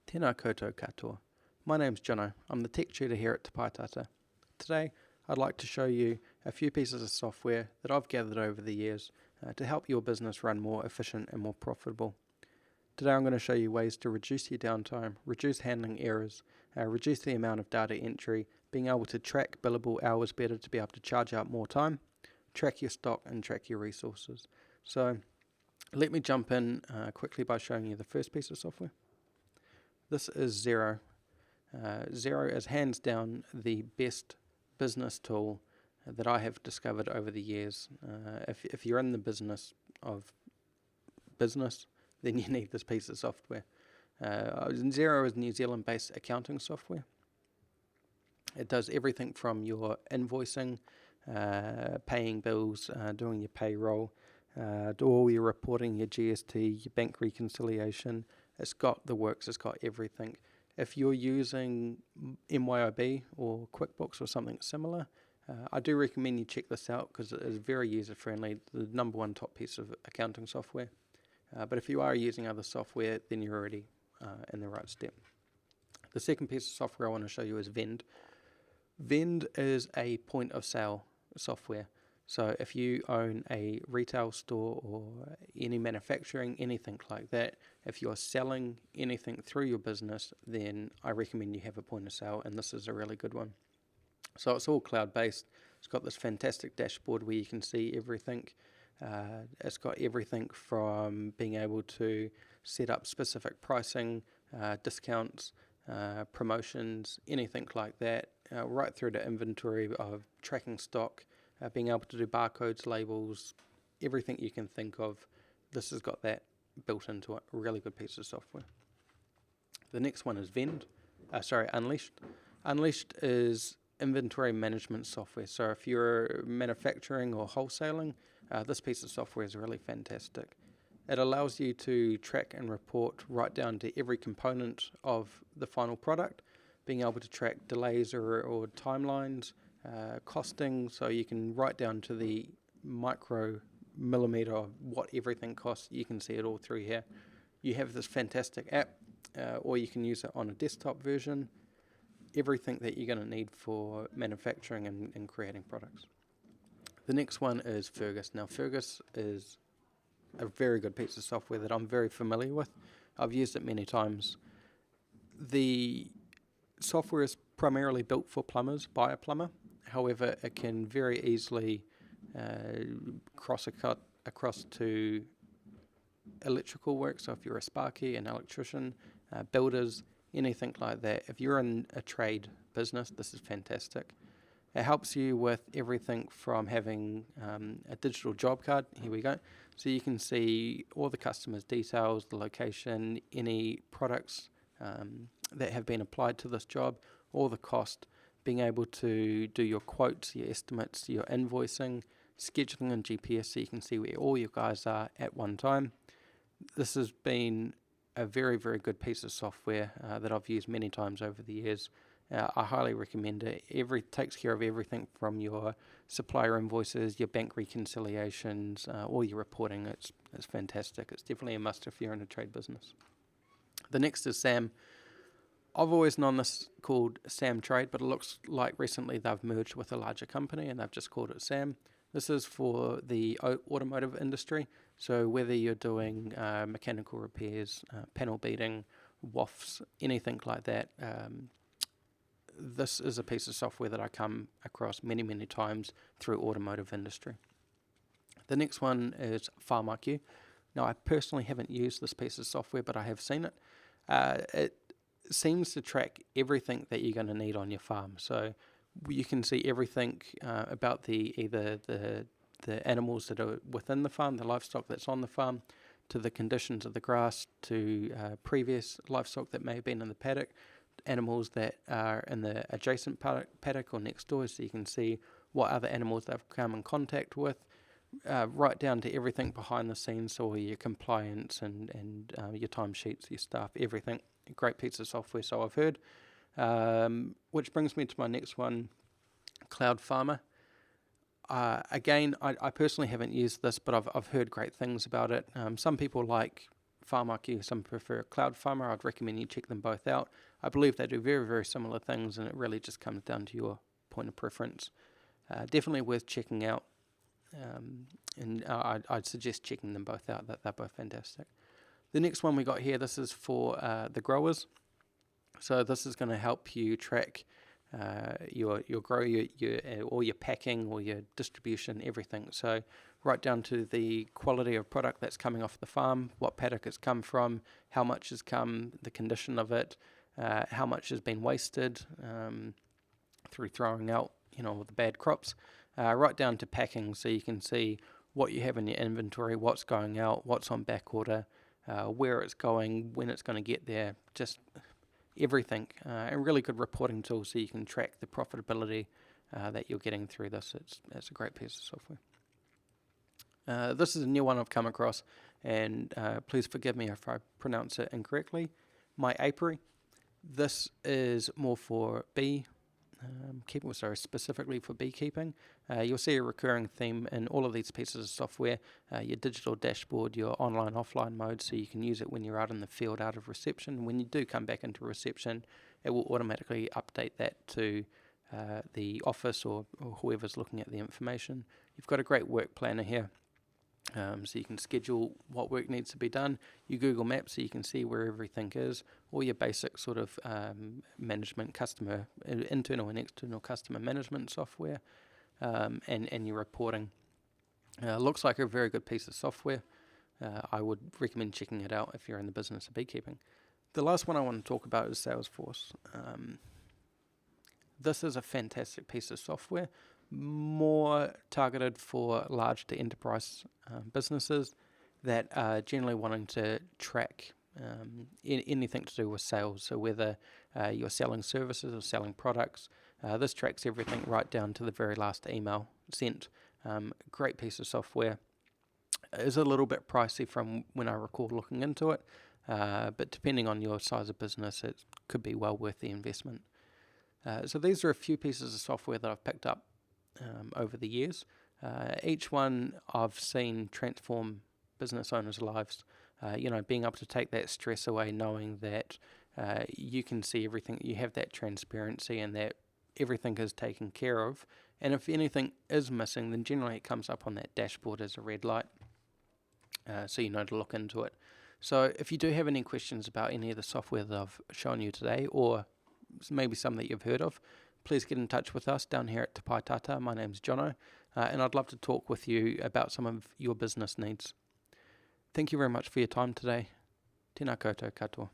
Tēnā koutou katoa. My name's Jono. I'm the tech tutor here at Te Pae Tata. Today, I'd like to show you a few pieces of software that I've gathered over the years to help your business run more efficient and more profitable. Today I'm going to show you ways to reduce your downtime, reduce handling errors, reduce the amount of data entry, being able to track billable hours better to be able to charge out more time, track your stock and track your resources. So let me jump in quickly by showing you the first piece of software. This is Xero. Xero is hands down the best business tool that I have discovered over the years. If you're in the business of business, then you need this piece of software. Xero is New Zealand-based accounting software. It does everything from your invoicing, paying bills, doing your payroll, do all your reporting, your GST, your bank reconciliation. It's got the works, it's got everything. If you're using MYOB or QuickBooks or something similar, I do recommend you check this out because it is very user-friendly, the number one top piece of accounting software. But if you are using other software, then you're already in the right step. The second piece of software I want to show you is Vend. Vend is a point of sale software. So if you own a retail store or any manufacturing, anything like that, if you're selling anything through your business, then I recommend you have a point of sale, and this is a really good one. So it's all cloud-based. It's got this fantastic dashboard where you can see everything. It's got everything from being able to set up specific pricing, discounts, promotions, anything like that, right through to inventory of tracking stock, being able to do barcodes, labels, everything you can think of. This has got that built into it. A really good piece of software. The next one is Unleashed. Unleashed is inventory management software. So if you're manufacturing or wholesaling, this piece of software is really fantastic. It allows you to track and report right down to every component of the final product, being able to track delays or timelines, costing, so you can write down to the micro millimeter of what everything costs. You can see it all through here. You have this fantastic app, or you can use it on a desktop version. Everything that you're going to need for manufacturing and creating products. The next one is Fergus. Now Fergus is a very good piece of software that I'm very familiar with. I've used it many times. The software is primarily built for plumbers by a plumber. However, it can very easily cross across to electrical work. So if you're a sparky, an electrician, builders, anything like that, if you're in a trade business, this is fantastic. It helps you with everything from having a digital job card. Here we go. So you can see all the customers' details, the location, any products that have been applied to this job, all the cost, being able to do your quotes, your estimates, your invoicing, scheduling and GPS so you can see where all your guys are at one time. This has been a very, very good piece of software that I've used many times over the years. I highly recommend it. Takes care of everything from your supplier invoices, your bank reconciliations, all your reporting. It's fantastic. It's definitely a must if you're in a trade business. The next is Sam. I've always known this called Sam Trade, but it looks like recently they've merged with a larger company and they've just called it Sam. This is for the automotive industry. So whether you're doing mechanical repairs, panel beating, WAFs, anything like that, this is a piece of software that I come across many, many times through automotive industry. The next one is FarmIQ. Now, I personally haven't used this piece of software, but I have seen it. It seems to track everything that you're going to need on your farm. So you can see everything about either the animals that are within the farm, the livestock that's on the farm, to the conditions of the grass, to previous livestock that may have been in the paddock, animals that are in the adjacent paddock or next door, so you can see what other animals they've come in contact with, right down to everything behind the scenes, so your compliance and your timesheets, your staff, everything. A great piece of software, so I've heard. Which brings me to my next one, Cloud Farmer. Again, I personally haven't used this, but I've heard great things about it. Some people like FarmIQ, some prefer Cloud Farmer. I'd recommend you check them both out. I believe they do very, very similar things, and it really just comes down to your point of preference. Definitely worth checking out, and I'd suggest checking them both out. They're both fantastic. The next one we got here, this is for the growers. So this is going to help you track your grow, all your packing, or your distribution, everything. So right down to the quality of product that's coming off the farm, what paddock it's come from, how much has come, the condition of it, how much has been wasted through throwing out, all the bad crops, right down to packing, so you can see what you have in your inventory, what's going out, what's on back order, where it's going, when it's going to get there, just everything. A really good reporting tool so you can track the profitability that you're getting through this. It's a great piece of software. This is a new one I've come across, and please forgive me if I pronounce it incorrectly. My Apiary. This is more for specifically for beekeeping. You'll see a recurring theme in all of these pieces of software. Your digital dashboard, your online offline mode, so you can use it when you're out in the field out of reception. When you do come back into reception, it will automatically update that to the office or whoever's looking at the information. You've got a great work planner here. So you can schedule what work needs to be done. You Google Maps so you can see where everything is. All your basic sort of management, internal and external customer management software, and your reporting. Looks like a very good piece of software. I would recommend checking it out if you're in the business of beekeeping. The last one I want to talk about is Salesforce. This is a fantastic piece of software, more targeted for large to enterprise businesses that are generally wanting to track anything to do with sales. So whether you're selling services or selling products, this tracks everything right down to the very last email sent. Great piece of software. It is a little bit pricey from when I recall looking into it, but depending on your size of business, it could be well worth the investment. So these are a few pieces of software that I've picked up over the years. Each one I've seen transform business owners' lives. Being able to take that stress away, knowing that you can see everything, you have that transparency, and that everything is taken care of. And if anything is missing, then generally it comes up on that dashboard as a red light, so you know to look into it. So if you do have any questions about any of the software that I've shown you today, or maybe some that you've heard of, please get in touch with us down here at Te Pae Tata. My name's Jono, and I'd love to talk with you about some of your business needs. Thank you very much for your time today. Tēnā koutou katoa.